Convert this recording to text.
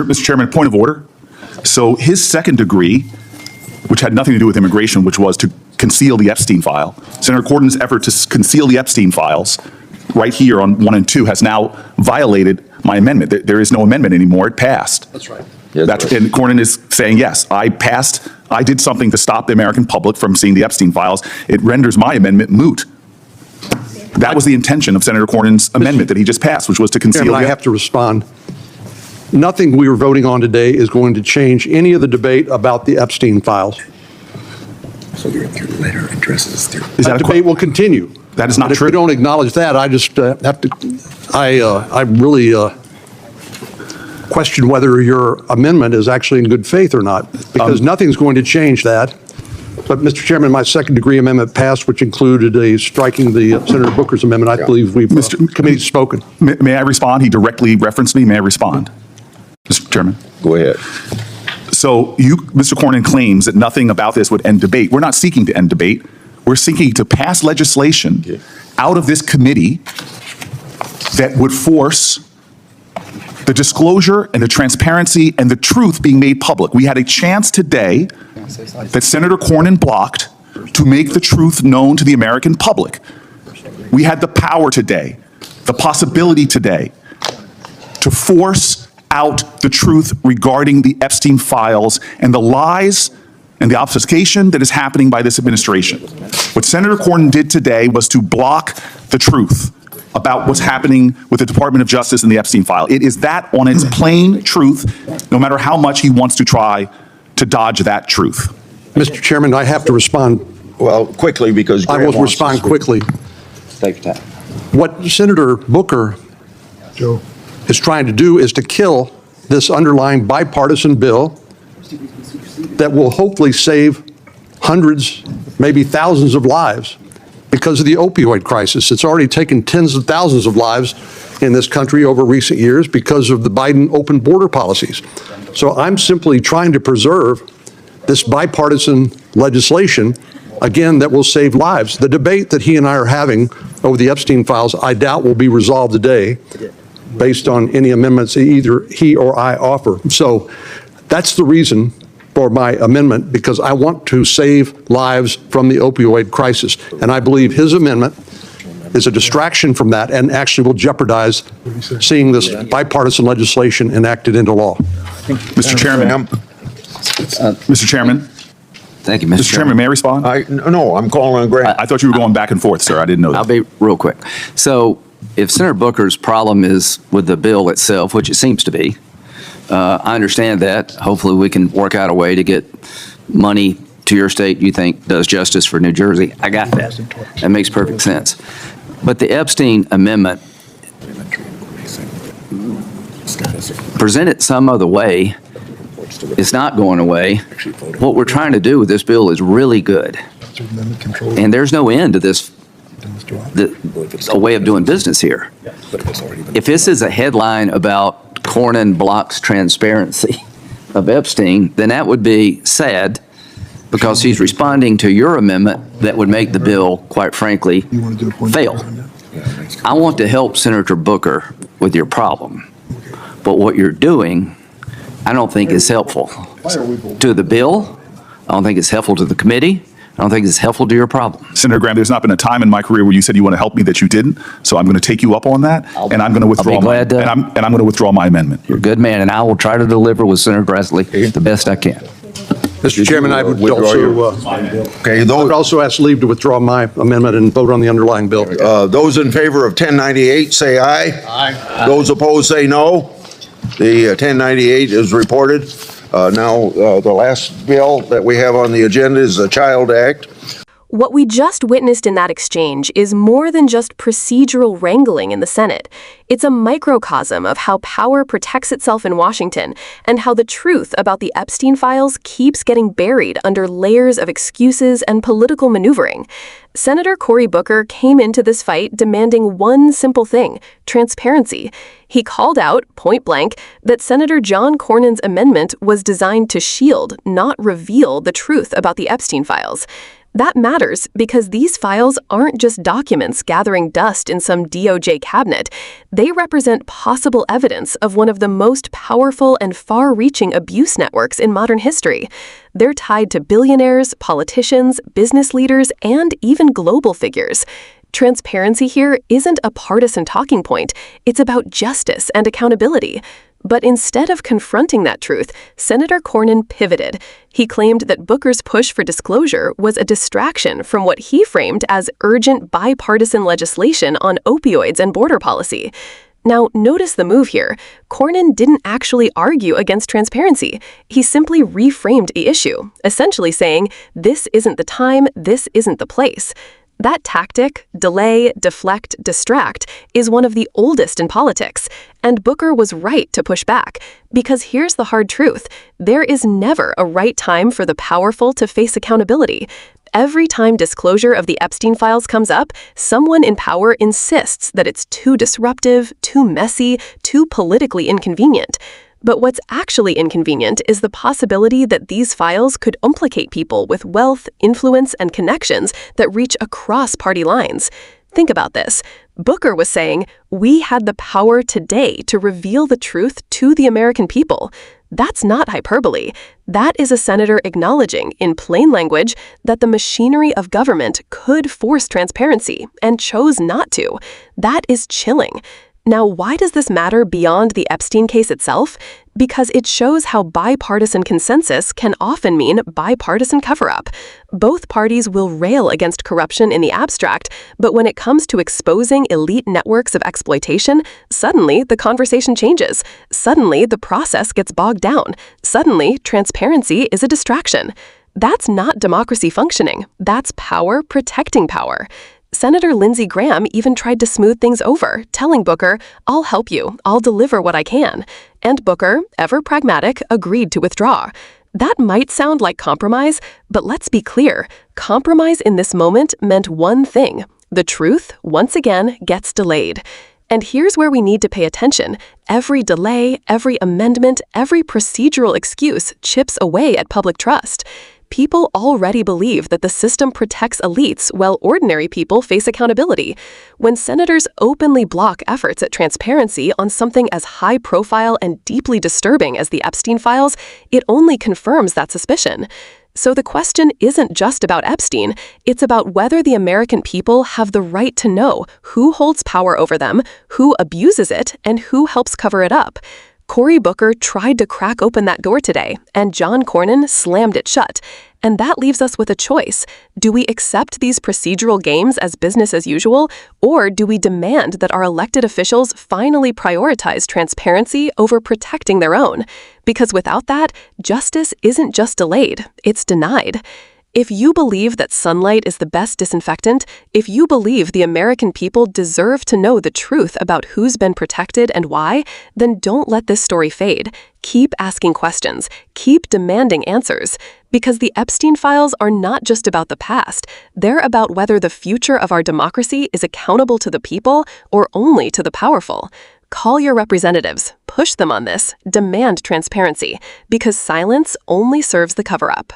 Mr. Chairman, point of order. So his second degree, which had nothing to do with immigration, which was to conceal the Epstein file, Senator Cornyn's effort to conceal the Epstein files right here on 1 and 2 has now violated my amendment. There is no amendment anymore. It passed. That's right. And Cornyn is saying, yes, I did something to stop the American public from seeing the Epstein files. It renders my amendment moot. That was the intention of Senator Cornyn's amendment that he just passed, which was to conceal. I have to respond. Nothing we are voting on today is going to change any of the debate about the Epstein files. So your letter addresses their... That debate will continue. That is not true. If you don't acknowledge that, I just have to, I really question whether your amendment is actually in good faith or not, because nothing's going to change that. But, Mr. Chairman, my second degree amendment passed, which included striking the Senator Booker's amendment. I believe we've committee's spoken. May I respond? He directly referenced me. May I respond? Mr. Chairman. Go ahead. So Mr. Cornyn claims that nothing about this would end debate. We're not seeking to end debate. We're seeking to pass legislation out of this committee that would force the disclosure and the transparency and the truth being made public. We had a chance today that Senator Cornyn blocked to make the truth known to the American public. We had the power today, the possibility today, to force out the truth regarding the Epstein files and the lies and the obfuscation that is happening by this administration. What Senator Cornyn did today was to block the truth about what's happening with the Department of Justice and the Epstein file. It is that on its plain truth, no matter how much he wants to try to dodge that truth. Mr. Chairman, I have to respond. Well, quickly, because I will respond quickly. Take your time. What Senator Booker is trying to do is to kill this underlying bipartisan bill that will hopefully save hundreds, maybe thousands of lives because of the opioid crisis. It's already taken tens of thousands of lives in this country over recent years because of the Biden open border policies. So I'm simply trying to preserve this bipartisan legislation, again, that will save lives. The debate that he and I are having over the Epstein files, I doubt will be resolved today based on any amendments either he or I offer. So that's the reason for my amendment, because I want to save lives from the opioid crisis. And I believe his amendment is a distraction from that and actually will jeopardize seeing this bipartisan legislation enacted into law. Mr. Chairman. Mr. Chairman. Thank you, Mr. Chairman, may I respond? No, I'm calling on Grant. I thought you were going back and forth, sir. I didn't know that. I'll be real quick. So if Senator Booker's problem is with the bill itself, which it seems to be, I understand that. Hopefully we can work out a way to get money to your state you think does justice for New Jersey. I got that. That makes perfect sense. But the Epstein amendment, presented some other way, it's not going away. What we're trying to do with this bill is really good. And there's no end to this, a way of doing business here. If this is a headline about Cornyn blocks transparency of Epstein, then that would be sad because he's responding to your amendment that would make the bill, quite frankly, fail. I want to help Senator Booker with your problem, but what you're doing I don't think is helpful to the bill. I don't think it's helpful to the committee. I don't think it's helpful to your problem. Senator Graham, there's not been a time in my career where you said you want to help me that you didn't. So I'm going to take you up on that, and I'm going to withdraw I'm going to withdraw my amendment. You're a good man, and I will try to deliver with Senator Grassley the best I can. Mr. Chairman, I would also ask leave to withdraw my amendment and vote on the underlying bill. Those in favor of 1098 say aye. Aye. Those opposed say no. The 1098 is reported. Now, the last bill that we have on the agenda is the Child Act. What we just witnessed in that exchange is more than just procedural wrangling in the Senate. It's a microcosm of how power protects itself in Washington and how the truth about the Epstein files keeps getting buried under layers of excuses and political maneuvering. Senator Cory Booker came into this fight demanding one simple thing: transparency. He called out, point blank, that Senator John Cornyn's amendment was designed to shield, not reveal, the truth about the Epstein files. That matters because these files aren't just documents gathering dust in some DOJ cabinet. They represent possible evidence of one of the most powerful and far-reaching abuse networks in modern history. They're tied to billionaires, politicians, business leaders, and even global figures. Transparency here isn't a partisan talking point. It's about justice and accountability. But instead of confronting that truth, Senator Cornyn pivoted. He claimed that Booker's push for disclosure was a distraction from what he framed as urgent bipartisan legislation on opioids and border policy. Now, notice the move here. Cornyn didn't actually argue against transparency. He simply reframed the issue, essentially saying, this isn't the time, this isn't the place. That tactic, delay, deflect, distract, is one of the oldest in politics, and Booker was right to push back, because here's the hard truth. There is never a right time for the powerful to face accountability. Every time disclosure of the Epstein files comes up, someone in power insists that it's too disruptive, too messy, too politically inconvenient. But what's actually inconvenient is the possibility that these files could implicate people with wealth, influence, and connections that reach across party lines. Think about this. Booker was saying, we had the power today to reveal the truth to the American people. That's not hyperbole. That is a senator acknowledging, in plain language, that the machinery of government could force transparency and chose not to. That is chilling. Now, why does this matter beyond the Epstein case itself? Because it shows how bipartisan consensus can often mean bipartisan cover-up. Both parties will rail against corruption in the abstract, but when it comes to exposing elite networks of exploitation, suddenly the conversation changes. Suddenly the process gets bogged down. Suddenly transparency is a distraction. That's not democracy functioning. That's power protecting power. Senator Lindsey Graham even tried to smooth things over, telling Booker, I'll help you, I'll deliver what I can. And Booker, ever pragmatic, agreed to withdraw. That might sound like compromise, but let's be clear. Compromise in this moment meant one thing. The truth, once again, gets delayed. And here's where we need to pay attention. Every delay, every amendment, every procedural excuse chips away at public trust. People already believe that the system protects elites while ordinary people face accountability. When senators openly block efforts at transparency on something as high profile and deeply disturbing as the Epstein files, it only confirms that suspicion. So the question isn't just about Epstein, it's about whether the American people have the right to know who holds power over them, who abuses it, and who helps cover it up. Cory Booker tried to crack open that door today, and John Cornyn slammed it shut. And that leaves us with a choice. Do we accept these procedural games as business as usual, or do we demand that our elected officials finally prioritize transparency over protecting their own? Because without that, justice isn't just delayed, it's denied. If you believe that sunlight is the best disinfectant, if you believe the American people deserve to know the truth about who's been protected and why, then don't let this story fade. Keep asking questions. Keep demanding answers. Because the Epstein files are not just about the past. They're about whether the future of our democracy is accountable to the people or only to the powerful. Call your representatives. Push them on this. Demand transparency. Because silence only serves the cover-up.